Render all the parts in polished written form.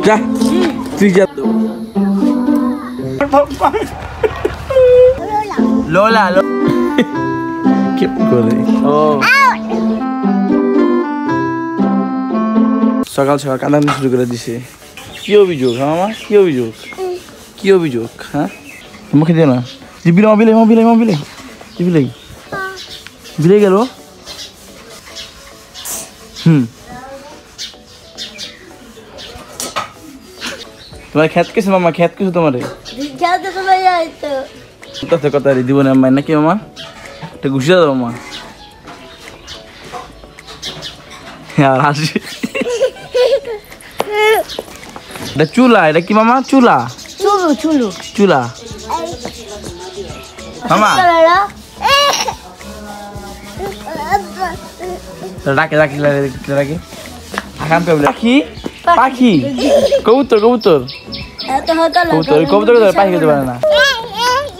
যা তুই যা লোলা কি করে ও সকাল সকাল কান্নাকাটি শুরু করে দিছে কি অভিযোগ হ্যাঁ মামা কি অভিযোগ কি অভিযোগ হ্যাঁ মুখে দিও না বিলে বিলে বিলে বিলে বিলে বিলে গেল তোমার খেত কিছু মামা খেত কিছু তোমার কথা দিব না মাই নাকি মামা এটা ঘুষিয়ে দাও মামা আর হাসি এটা চুলা এটা কি মামা চুলা চুলা মামা রাখে রাখি রাখি আকাম পাখি পাখি কবুতর কবুতর কবুতর কবুতর পাখি খেতে পারে না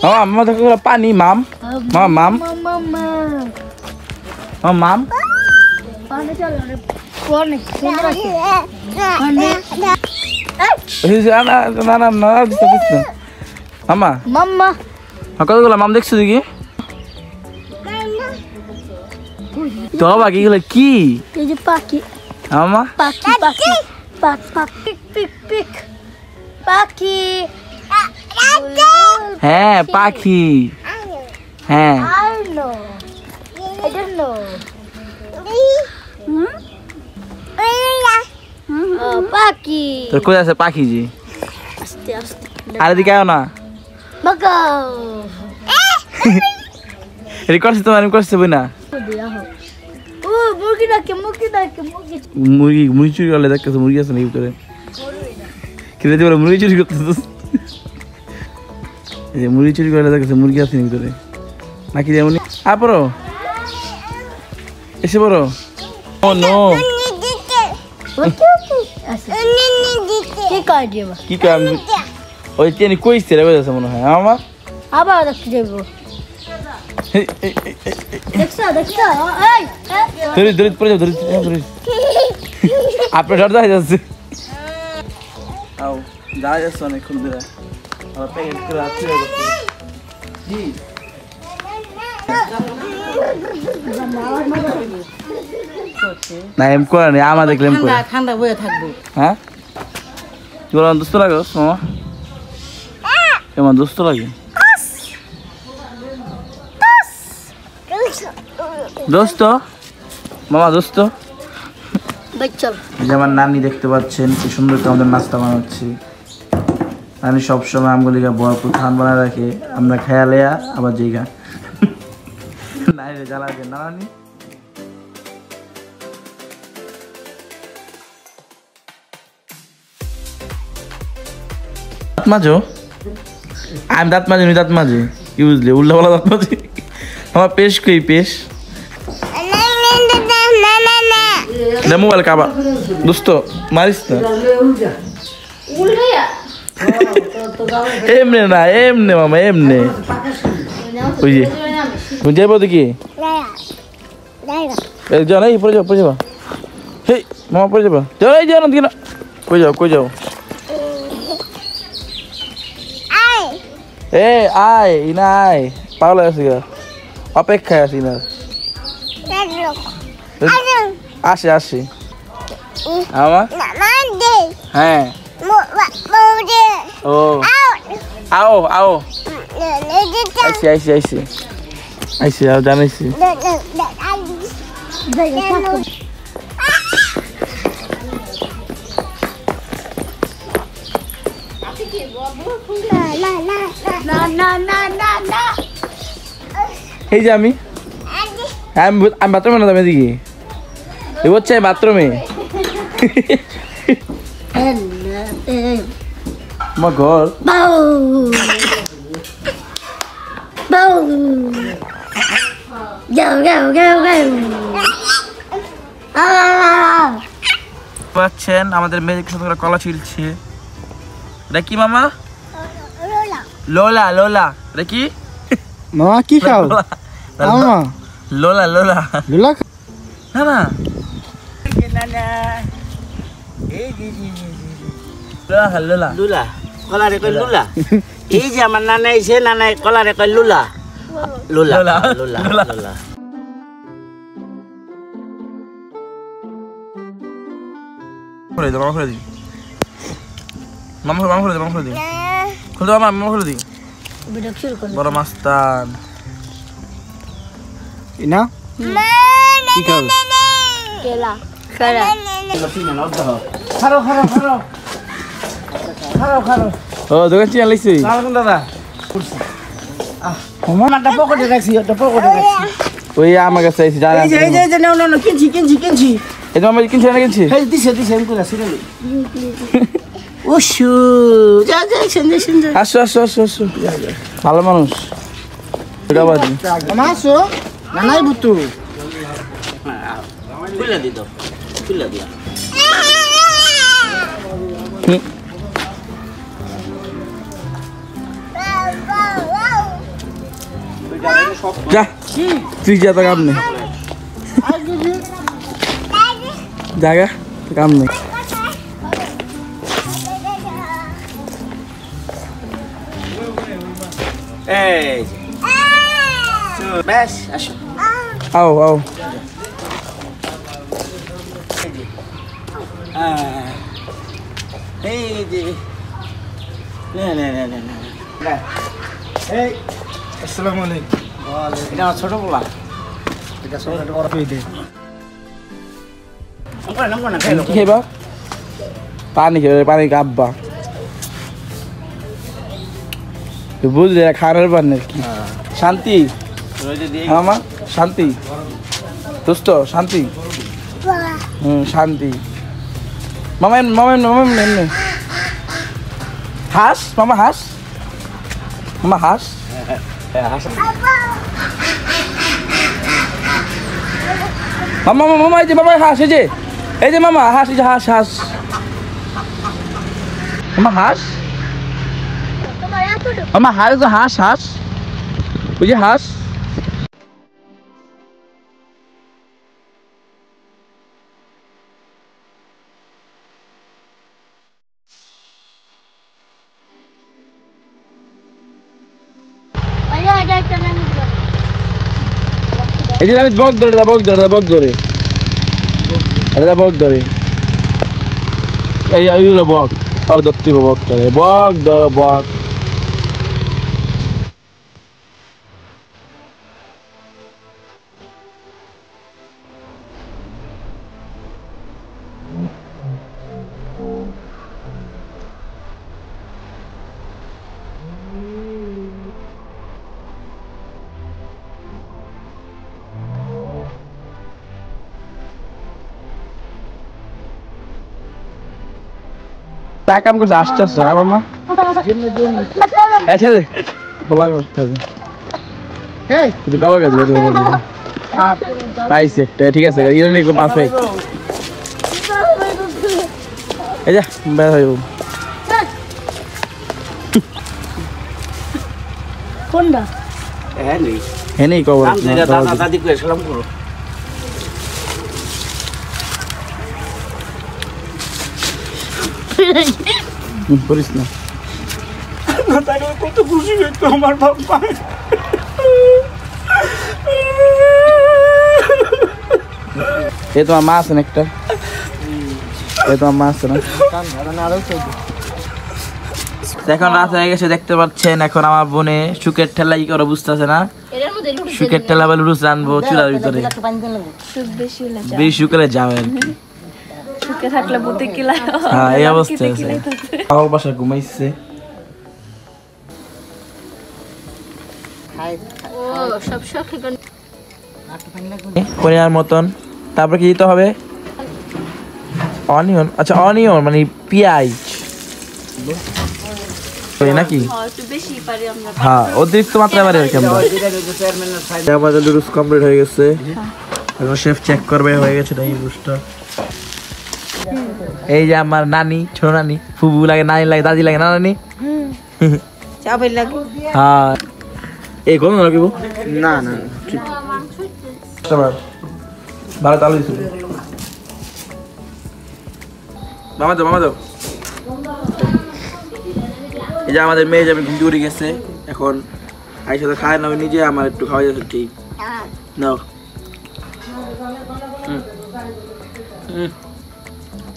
মামা মামা দেখো পানি মাম মামা মাম মাম মামা মাম্মা কতগুলো মাম দেখছো দেখি তো বাকি গুলো কি পাখি মামা পাখি পাখি পাখি পিক পিক পাখি হ্যাঁ পাখি হ্যাঁ I don't know. পাখি তোর কোথায় আছে পাখি জি আস্তে আস্তে আর এদিকে আও না বাগাও রেকর্ড তোমার আমি করতে বই না ও মুরগি ডাকে মুরগি মুরগি মুরগি চুরি করলে দেখতেছো মুরগি আছে নাকি করে কি রে বলে মুরগি চুরি করতেছিস এই মুরগি চুরি করলে দেখতেছো মুরগি আছে নাকি করে নাকি যেমন আপরো এসে বড় ও নো কি কাম ওই তেনি কইছে রে বুঝছ মনে হয় আমার আবার দেখতে যাব দেখছ এই ধরে পড়ে যাও ধরে আপনি ডর যাচ্ছে আও দাঁড়া যাচ্ছে অনেকক্ষণ ধরে আর প্যাকেট করে রাখছি জি না এম করে না আমা দেখলাম করে ঠান্ডা বয়ে থাকবো হ্যাঁ তোর দোস্ত লাগে মামা কেমন দোস্ত লাগে দোস্ত মামা দোস্ত যেমন নানি দেখতে পাচ্ছেন কি সুন্দর আমাদের নাস্তা বানাচ্ছি নানি সবসময় আমগুলিকে ভরপুর খান বানায় রাখে আমরা খেয়ালে আবার জায়গা নানি রে জ্বালা দেন না নানি মাজো আমি দাঁত মাজি দাঁত মাজি কি বুঝলি উল্লা বলা দাঁত মাজি আমার পেশ কই পেশ মোবাইল কাবা দোস্ত মারিস না এমনে না এমনে মামা এমনে ওই যে যাবো দেখি যাও না পড়ে যাবা হে মামা পড়ে যাবা যাও এই যাও না দেখি না কই যাও এ আয় ইনা আয় পাগল আছে অপেক্ষায় আছি না আসে আমার হ্যাঁ ও আও আইসি আও জানাইছি এই যে আমি বাথরুমে না যাবে দিকে এ হচ্ছে বাথরুমে আমার ঘর পাচ্ছেন আমাদের মেয়েদের সাথে কলা ছিলছে এটা কি মামা লোলা লোলা এটা কি মামা কি খাও মামা লোলা লোলা লোলা না না লুলা লুলা কলারে কই লুলা এই যে আমার নানা আইছে নানা কলারে কই লুলা লুলা লুলা লুলা খুলে দাও মামা খুলে দি মামা খুলে দি খুলে দাও মামা খুলে দি ভিডিও শুরু করো বড় মাস্তান না কি খাও কেলা খারা খারো খারো খারো খারো খারো ও দোকান চিয়া লাইছি সালাম দাদা মামাটা পকেটে রাখছি ওটা পকেটে রাখছি ওই আমার কাছে আইছি জানা এই যে নাও নাও কিনছি এই তো মামা কিনছে না কিনছে এই দিছে আমি কইলা সিরিয়ালি ওশু যা শুনছে আসো ভালো মানুষ এটা বাদি মাসো নানাই বুতু খুলে দি দাও খুলে দিয়া যা তুই যা তো কাম নেই জায়গা তো কাম নেই এই বেশ আসো আও এই যে না এই আসসালামু আলাইকুম এটা আমার ছোট পোলা এটা সব একটা বড় পেয়ে দে নাম না কি খাইবা পানি খেয়ে পানি কাব্বা তুই বুঝলি খারাপ বান্নের কি শান্তি মামা শান্তি দোস্ত শান্তি শান্তি মামা এমনি হাস মামা হাস মামা এই যে মামা হাস এই যে মামা হাস এই যে হাস মামা হাস মামা হাস ওই যে হাস এই যে আমি বক ধরে এটা বক ধরে এইগুলো বক আর ধরতে বক ধরে বক কাম করছে আসতে মামা আচ্ছা বাবা করতে হবে তুই বাবা কাছে পাইছি একটা ঠিক আছে ইরানি মাছ পাই এই যা বের হইব কোনটা নেই কবর দাদা দাদি কই সালাম করো করিস না কত খুশি হইতো আমার বাবা এই তোমার মা আছে না একটা এই তোমার মা আছে না এখন রাত হয়ে গেছে দেখতে পাচ্ছেন এখন আমার বোনে সুখের ঠেলা কি করে বুঝতেছে না সুখের ঠেলা বা লুডুস রানবো চুলার ভিতরে বেশি সুখে যাবে আর কি সুখে থাকলে বুতে কিলা হ্যাঁ এই অবস্থা আছে আমার বাসা ঘুমাইছে ও সব শখে কোরিয়ার মতন তারপর কি দিতে হবে অনিয়ন আচ্ছা অনিয়ন মানে পেঁয়াজ নাকি একটু বেশি পারি আমরা হ্যাঁ অতিরিক্ত মাত্রায় পারি আর কি আমরা আমাদের লুডুস কমপ্লিট হয়ে গেছে এখন শেফ চেক করবে হয়ে গেছে না এই লুডুসটা এই যে আমার নানি ছোট নানি ফুবু লাগে নানি লাগে দাদি লাগে না নানি চাপাই লাগে হ্যাঁ এই কোন রাখবো না ভালো তালু দিছিল মামা দাও এই যে আমাদের মেয়ে যাবে ঘুম উড়ে গেছে এখন আইসা তো খায় না নিজে আমার একটু খাওয়া যাচ্ছে ঠিক নাও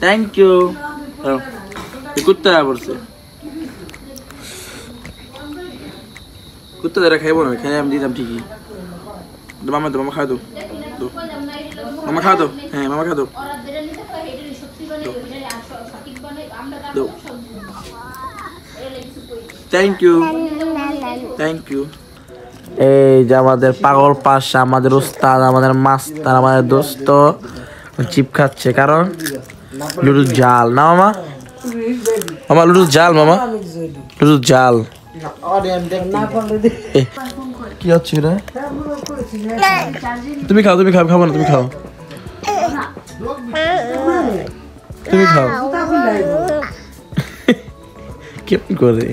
থ্যাংক ইউ কুত্তা পড়ছে কুত্তা যারা খাইবো না খেয়ে আমি দিতাম ঠিকই মামা খাওয়া দো মামা খাওয়া দো হ্যাঁ মামা খাওয়া দো থ্যাংক ইউ এই যে আমাদের পাগল পাশা আমাদের উস্তাদ আমাদের মাস্টার আমাদের দোস্ত চিপ খাচ্ছে কারণ লুডু জাল না মামা লুডু জাল মামা লুডু জাল কি হচ্ছে রে তুমি খাও খাবো না তুমি খাও কেমন করে